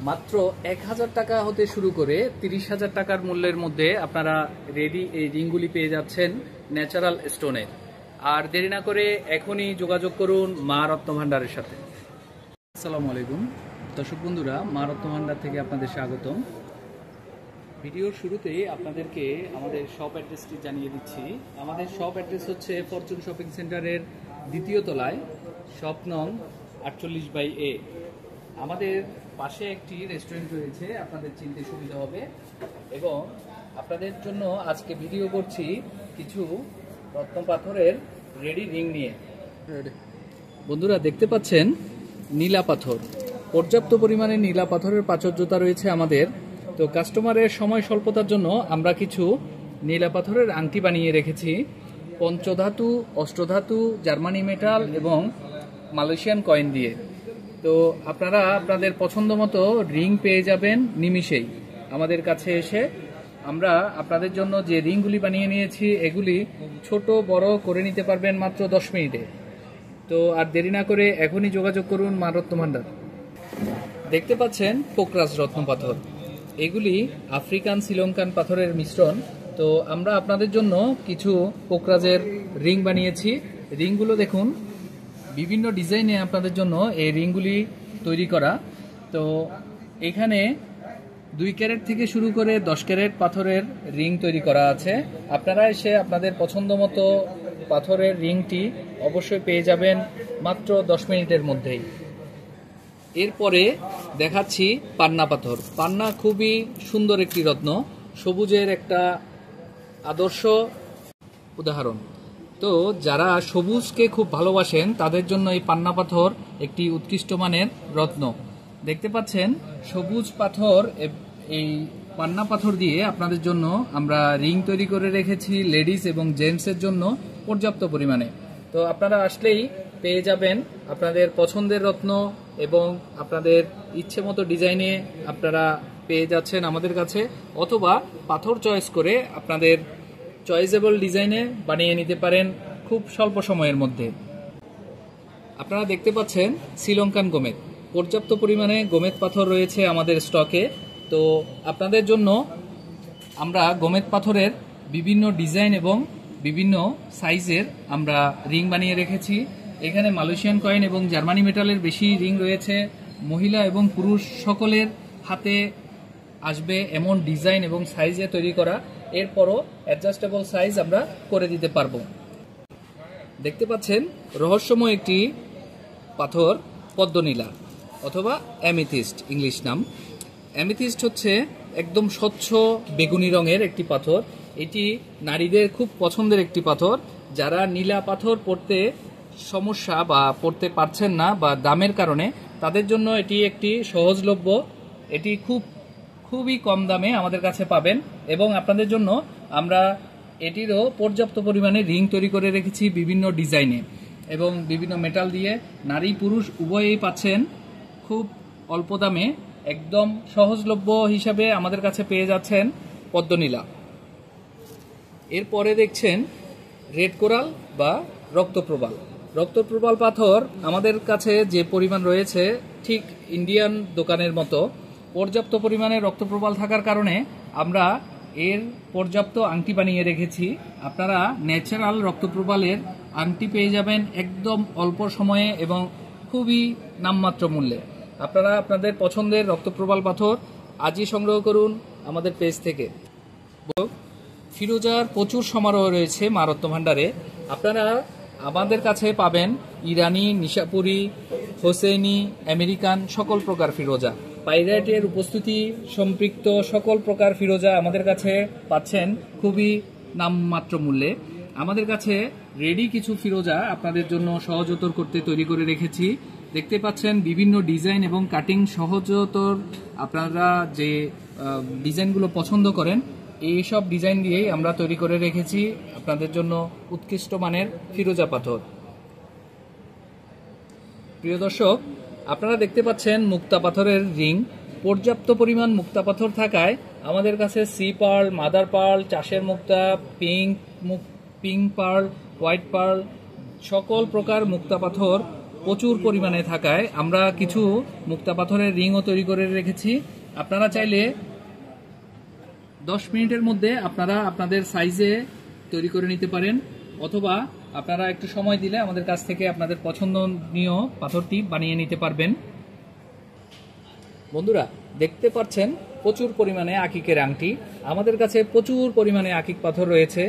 মাত্র ১,০০০ টাকা হতে শুরু করে ৩০,০০০ টাকার মূল্যের মধ্যে আপনারা রেডি এই রিংগুলি পেয়ে যাচ্ছেন ন্যাচারাল স্টোনের। আর দেরি না করে এখনই যোগাযোগ করুন মা রত্ন ভান্ডারের সাথে। আসসালামু আলাইকুম দর্শক বন্ধুরা, মা রত্ন ভান্ডার থেকে আপনাদের স্বাগতম। ভিডিওর শুরুতেই আপনাদেরকে আমাদের শপ অ্যাড্রেসটি জানিয়ে দিচ্ছি। আমাদের শপ অ্যাড্রেস হচ্ছে ফরচুন শপিং সেন্টারের দ্বিতীয় তলায়, শপ নং 48/A। আমাদের পাশে একটি রেস্টুরেন্ট রয়েছে, আপনাদের চিনতে সুবিধা হবে। এবং আপনাদের জন্য আজকে ভিডিও করছি কিছু রত্ন পাথরের রেডি রিং নিয়ে। বন্ধুরা দেখতে পাচ্ছেন নীলা পাথর, পর্যাপ্ত পরিমাণে নীলা পাথরের প্রাচুর্যতা রয়েছে আমাদের। তো কাস্টমারের সময় স্বল্পতার জন্য আমরা কিছু নীলা পাথরের আংটি বানিয়ে রেখেছি পঞ্চধাতু, অষ্টধাতু, জার্মানি মেটাল এবং মালয়েশিয়ান কয়েন দিয়ে। তো আপনারা আপনাদের পছন্দ মতো রিং পেয়ে যাবেন নিমিষেই আমাদের কাছে এসে। আমরা আপনাদের জন্য যে রিংগুলি বানিয়ে নিয়েছি এগুলি ছোট বড় করে নিতে পারবেন মাত্র 10 মিনিটে। তো আর দেরি না করে এখনই যোগাযোগ করুন মা রত্ন ভান্ডার। দেখতে পাচ্ছেন পোকরাজ রত্ন পাথর, এগুলি আফ্রিকান শ্রীলঙ্কান পাথরের মিশ্রণ। তো আমরা আপনাদের জন্য কিছু পোকরাজের রিং বানিয়েছি। রিংগুলো দেখুন, বিভিন্ন ডিজাইনে আপনাদের জন্য এই রিংগুলি তৈরি করা। তো এখানে 2 ক্যারেট থেকে শুরু করে 10 ক্যারেট পাথরের রিং তৈরি করা আছে। আপনারা এসে আপনাদের পছন্দ মতো পাথরের রিংটি অবশ্যই পেয়ে যাবেন মাত্র 10 মিনিটের মধ্যেই। এরপরে দেখাচ্ছি পান্না পাথর। পান্না খুবই সুন্দর একটি রত্ন, সবুজের একটা আদর্শ উদাহরণ। তো যারা সবুজকে খুব ভালোবাসেন তাদের জন্য এই পান্না পাথর একটি উৎকৃষ্ট মানের রত্ন। দেখতে পাচ্ছেন সবুজ পাথর, এই পান্না পাথর দিয়ে আপনাদের জন্য আমরা রিং তৈরি করে রেখেছি লেডিস এবং জেন্টসের জন্য পর্যাপ্ত পরিমাণে। তো আপনারা আসলেই পেয়ে যাবেন আপনাদের পছন্দের রত্ন এবং আপনাদের ইচ্ছে মতো ডিজাইনে আপনারা পেয়ে যাচ্ছেন আমাদের কাছে, অথবা পাথর চয়েস করে আপনাদের চয়েসেবল ডিজাইনে বানিয়ে নিতে পারেন খুব স্বল্প সময়ের মধ্যে। আপনারা দেখতে পাচ্ছেন শ্রীলঙ্কান গোমেদ, পর্যাপ্ত পরিমাণে গোমেদ পাথর রয়েছে আমাদের স্টকে। তো আপনাদের জন্য আমরা গোমেদ পাথরের বিভিন্ন ডিজাইন এবং বিভিন্ন সাইজের আমরা রিং বানিয়ে রেখেছি। এখানে মালয়েশিয়ান কয়েন এবং জার্মানি মেটালের বেশি রিং রয়েছে। মহিলা এবং পুরুষ সকলের হাতে আসবে এমন ডিজাইন এবং সাইজে তৈরি করা। এরপরও অ্যাডজাস্টেবল সাইজ আমরা করে দিতে পারবো। দেখতে পাচ্ছেন রহস্যময় একটি পাথর, পদ্মনীলা অথবা অ্যামেথিস্ট ইংলিশ নাম। অ্যামেথিস্ট হচ্ছে একদম স্বচ্ছ বেগুনি রঙের একটি পাথর। এটি নারীদের খুব পছন্দের একটি পাথর। যারা নীলা পাথর পরতে সমস্যা বা পরতে পারছেন না বা দামের কারণে, তাদের জন্য এটি একটি সহজলভ্য। এটি খুবই কম দামে আমাদের কাছে পাবেন এবং আপনাদের জন্য আমরা এটিরও পর্যাপ্ত পরিমাণে রিং তৈরি করে রেখেছি বিভিন্ন ডিজাইনে এবং বিভিন্ন মেটাল দিয়ে। নারী পুরুষ উভয়েই পাচ্ছেন খুব অল্প দামে, একদম সহজলভ্য হিসাবে আমাদের কাছে পেয়ে যাচ্ছেন পদ্মনীলা। এরপরে দেখছেন রেড কোরাল বা রক্তপ্রবাল। রক্তপ্রবাল পাথর আমাদের কাছে যে পরিমাণ রয়েছে ঠিক ইন্ডিয়ান দোকানের মতো। পর্যাপ্ত পরিমাণে রক্তপ্রবাল থাকার কারণে আমরা এর পর্যাপ্ত আংটি বানিয়ে রেখেছি। আপনারা ন্যাচারাল রক্তপ্রবালের আংটি পেয়ে যাবেন একদম অল্প সময়ে এবং খুবই নামমাত্র মূল্যে। আপনারা আপনাদের পছন্দের রক্তপ্রবাল পাথর আজই সংগ্রহ করুন আমাদের পেজ থেকে। ফিরোজার প্রচুর সমারোহ রয়েছে মা রত্ন ভান্ডারে। আপনারা আমাদের কাছে পাবেন ইরানি, নিশাপুরি, হোসেনি, আমেরিকান সকল প্রকার ফিরোজা। পাইরাইটের উপস্থিতি সম্পৃক্ত সকল প্রকার ফিরোজা আমাদের কাছে পাচ্ছেন খুবই নামমাত্র মূল্যে। আমাদের কাছে রেডি কিছু ফিরোজা আপনাদের জন্য সহজতর করতে তৈরি করে রেখেছি। দেখতে পাচ্ছেন বিভিন্ন ডিজাইন এবং কাটিং সহজতর। আপনারা যে ডিজাইনগুলো পছন্দ করেন এই সব ডিজাইন দিয়েই আমরা তৈরি করে রেখেছি আপনাদের জন্য উৎকৃষ্ট মানের ফিরোজা পাথর। প্রিয় দর্শক, আপনারা দেখতে পাচ্ছেন মুক্তা পাথরের রিং। পর্যাপ্ত পরিমাণ মুক্তা পাথর থাকায় আমাদের কাছে সি পার্ল, মাদার পার্ল, চাষের মুক্তা, পিঙ্ক পার্ল, হোয়াইট পার্ল সকল প্রকার মুক্তা পাথর প্রচুর পরিমাণে থাকায় আমরা কিছু মুক্তা পাথরের রিংও তৈরি করে রেখেছি। আপনারা চাইলে 10 মিনিটের মধ্যে আপনারা আপনাদের সাইজে তৈরি করে নিতে পারেন, অথবা আপনারা একটু সময় দিলে আমাদের কাছ থেকে আপনাদের পছন্দনীয় পাথরটি বানিয়ে নিতে পারবেন। বন্ধুরা, দেখতে পাচ্ছেন প্রচুর পরিমাণে আকিকের আংটি। আমাদের কাছে প্রচুর পরিমাণে আকিক পাথর রয়েছে।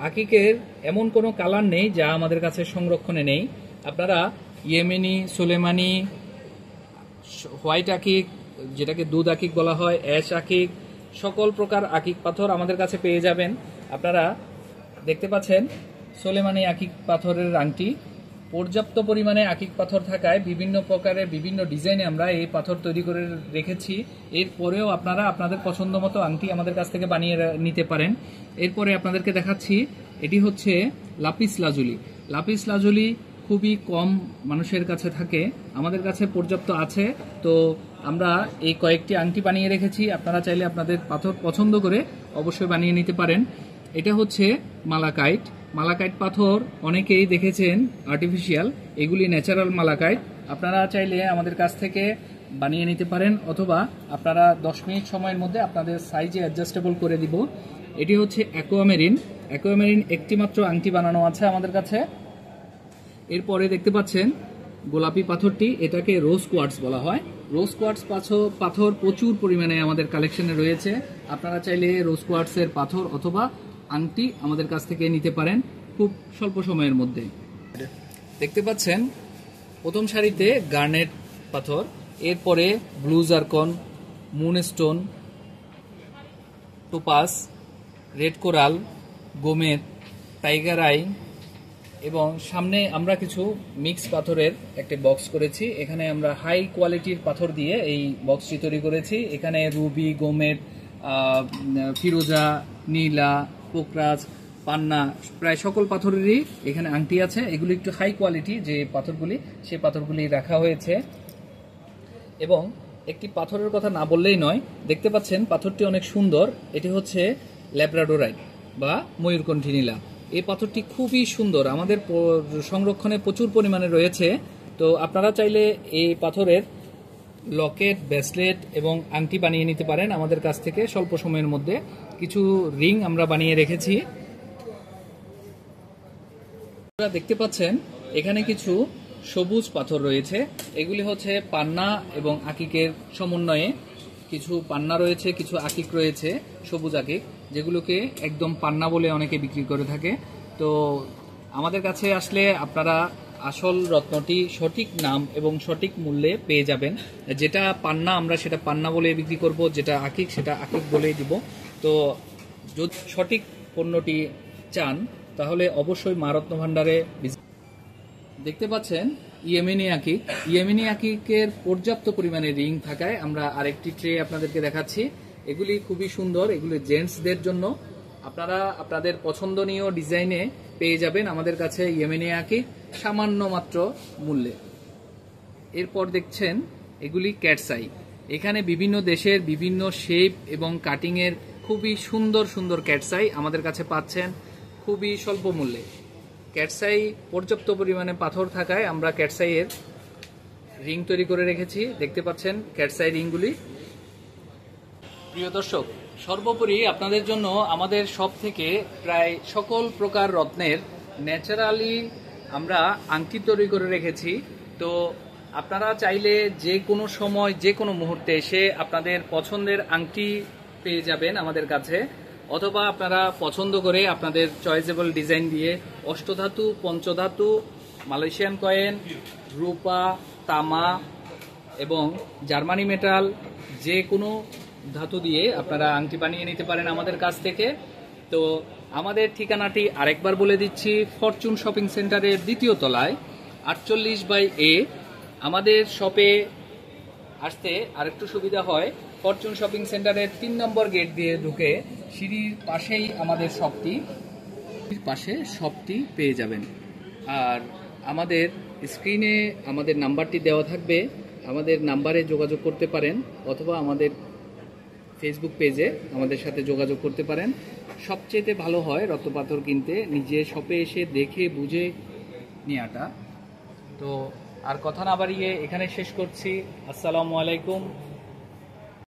আকিকের এমন কোনো কালার নেই যা আমাদের কাছে সংরক্ষণে নেই। আপনারা ইয়েমেনি, সুলেমানি, হোয়াইট আকিক, যেটাকে দুধ আকিক বলা হয়, অ্যাশ আকিক, সকল প্রকার আকিক পাথর আমাদের কাছে পেয়ে যাবেন। আপনারা দেখতে পাচ্ছেন সুলেমানি আকিক পাথরের আংটি। পর্যাপ্ত পরিমাণে আকিক পাথর থাকায় বিভিন্ন প্রকারের বিভিন্ন ডিজাইনে আমরা এই পাথর তৈরি করে রেখেছি। এরপরেও আপনারা আপনাদের পছন্দ মতো আংটি আমাদের কাছ থেকে বানিয়ে নিতে পারেন। এরপরে আপনাদেরকে দেখাচ্ছি, এটি হচ্ছে লাপিস লাজুলি। লাপিস লাজুলি খুবই কম মানুষের কাছে থাকে, আমাদের কাছে পর্যাপ্ত আছে। তো আমরা এই কয়েকটি আংটি বানিয়ে রেখেছি। আপনারা চাইলে আপনাদের পাথর পছন্দ করে অবশ্যই বানিয়ে নিতে পারেন। এটা হচ্ছে মালাকাইট। মালাকাইট পাথর অনেকেই দেখেছেন আর্টিফিশিয়াল, এগুলি ন্যাচারাল মালাকাইট। আপনারা চাইলে আমাদের কাছ থেকে বানিয়ে নিতে পারেন, অথবা আপনারা 10 মিনিট সময়ের মধ্যে আপনাদের সাইজে অ্যাডজাস্টেবল করে দিব। এটি হচ্ছে অ্যাকোয়ামেরিন। অ্যাকোয়ামেরিন একটি মাত্র আংটি বানানো আছে আমাদের কাছে। এরপরে দেখতে পাচ্ছেন গোলাপি পাথরটি, এটাকে রোজ কোয়ার্টস বলা হয়। রোজ কোয়ার্টস পাথর প্রচুর পরিমাণে আমাদের কালেকশনে রয়েছে। আপনারা চাইলে রোজ কোয়ার্টসের পাথর অথবা আংটি আমাদের কাছ থেকে নিতে পারেন খুব স্বল্প সময়ের মধ্যে। দেখতে পাচ্ছেন প্রথম সারিতে গার্নেট পাথর, এরপরে blue zircon, moonstone, topaz, red coral, গোমেদ, টাইগার আই, এবং সামনে আমরা কিছু মিক্স পাথরের একটি বক্স করেছি। এখানে আমরা হাই কোয়ালিটির পাথর দিয়ে এই বক্সটি তৈরি করেছি। এখানে রুবি, গোমেদ, ফিরোজা, নীলা, পোকরাজ, পান্না, প্রায় সকল পাথরেরই এখানে আংটি আছে। এগুলি একটু হাই কোয়ালিটি যে পাথরগুলি, সেই পাথরগুলি রাখা হয়েছে। এবং একটি পাথরের কথা না বললেই নয়, দেখতে পাচ্ছেন পাথরটি অনেক সুন্দর। এটি হচ্ছে ল্যাব্রাডোরাইট বা ময়ূরকণ্ঠী নীলা। এই পাথরটি খুবই সুন্দর, আমাদের সংরক্ষণে প্রচুর পরিমাণে রয়েছে। তো আপনারা চাইলে এই পাথরের লকেট, ব্রেসলেট এবং আংটি বানিয়ে নিতে পারেন আমাদের কাছ থেকে স্বল্প সময়ের মধ্যে। কিছু রিং আমরা বানিয়ে রেখেছি। আপনারা দেখতে পাচ্ছেন এখানে কিছু সবুজ পাথর রয়েছে। এগুলি হচ্ছে পান্না এবং আকিকের সমন্বয়ে। কিছু পান্না রয়েছে, কিছু আকিক রয়েছে, সবুজ আকিক, যেগুলোকে একদম পান্না বলে অনেকে বিক্রি করে থাকে। তো আমাদের কাছে আসলে আপনারা আসল রত্নটি সঠিক নাম এবং সঠিক মূল্যে পেয়ে যাবেন। যেটা পান্না আমরা সেটা পান্না বলে বিক্রি করব, যেটা আকিক সেটা আকিক বলেই দিব। তো যদি সঠিক পণ্যটি চান তাহলে অবশ্যই মা রত্ন ভান্ডারে। দেখতে পাচ্ছেন ইয়েমেনি আকিক। ইয়েমেনি আকিকের পর্যাপ্ত পরিমাণে রিং থাকায় আমরা আরেকটি ট্রে আপনাদেরকে দেখাচ্ছি। এগুলি খুবই সুন্দর, এগুলি জেন্টসদের জন্য। আপনারা আপনাদের পছন্দনীয় ডিজাইনে পেয়ে যাবেন আমাদের কাছে ইয়েমেনি আকিক সামান্য মাত্র মূল্যে। এরপর দেখছেন এগুলি ক্যাটসাই। এখানে বিভিন্ন দেশের বিভিন্ন শেপ এবং কাটিংয়ের খুবই সুন্দর সুন্দর ক্যাটসাই আমাদের কাছে পাচ্ছেন খুবই স্বল্প মূল্যে। ক্যাটসাই পর্যাপ্ত পরিমাণে পাথর থাকায় আমরা ক্যাটসাইয়ের রিং তৈরি করে রেখেছি। দেখতে পাচ্ছেন ক্যাটসাই রিংগুলি। প্রিয় দর্শক, সর্বোপরি আপনাদের জন্য আমাদের শপ থেকে প্রায় সকল প্রকার রত্নের ন্যাচারালি আমরা আংটি তৈরি করে রেখেছি। তো আপনারা চাইলে যে কোনো সময় যে কোনো মুহূর্তে এসে আপনাদের পছন্দের আংটি পেয়ে যাবেন আমাদের কাছে, অথবা আপনারা পছন্দ করে আপনাদের চয়েসেবল ডিজাইন দিয়ে অষ্টধাতু, পঞ্চধাতু, মালয়েশিয়ান কয়েন, রূপা, তামা এবং জার্মানি মেটাল যে কোনো ধাতু দিয়ে আপনারা আংটি বানিয়ে নিতে পারেন আমাদের কাছ থেকে। তো আমাদের ঠিকানাটি আরেকবার বলে দিচ্ছি, ফরচুন শপিং সেন্টারের দ্বিতীয় তলায় 48/A। আমাদের শপে আসতে আরেকটু সুবিধা হয়, ফরচুন শপিং সেন্টারের 3 নম্বর গেট দিয়ে ঢুকে সিঁড়ির পাশেই আমাদের শপটি পেয়ে যাবেন। আর আমাদের স্ক্রিনে আমাদের নাম্বারটি দেওয়া থাকবে, আমাদের নাম্বারে যোগাযোগ করতে পারেন, অথবা আমাদের ফেসবুক পেজে আমাদের সাথে যোগাযোগ করতে পারেন। সবচেয়ে ভালো হয় রত্নপাথর কিনতে নিজে শপে এসে দেখে বুঝে নেওয়াটা। তো আর কথা না বাড়িয়ে এখানে শেষ করছি। আসসালামু আলাইকুম।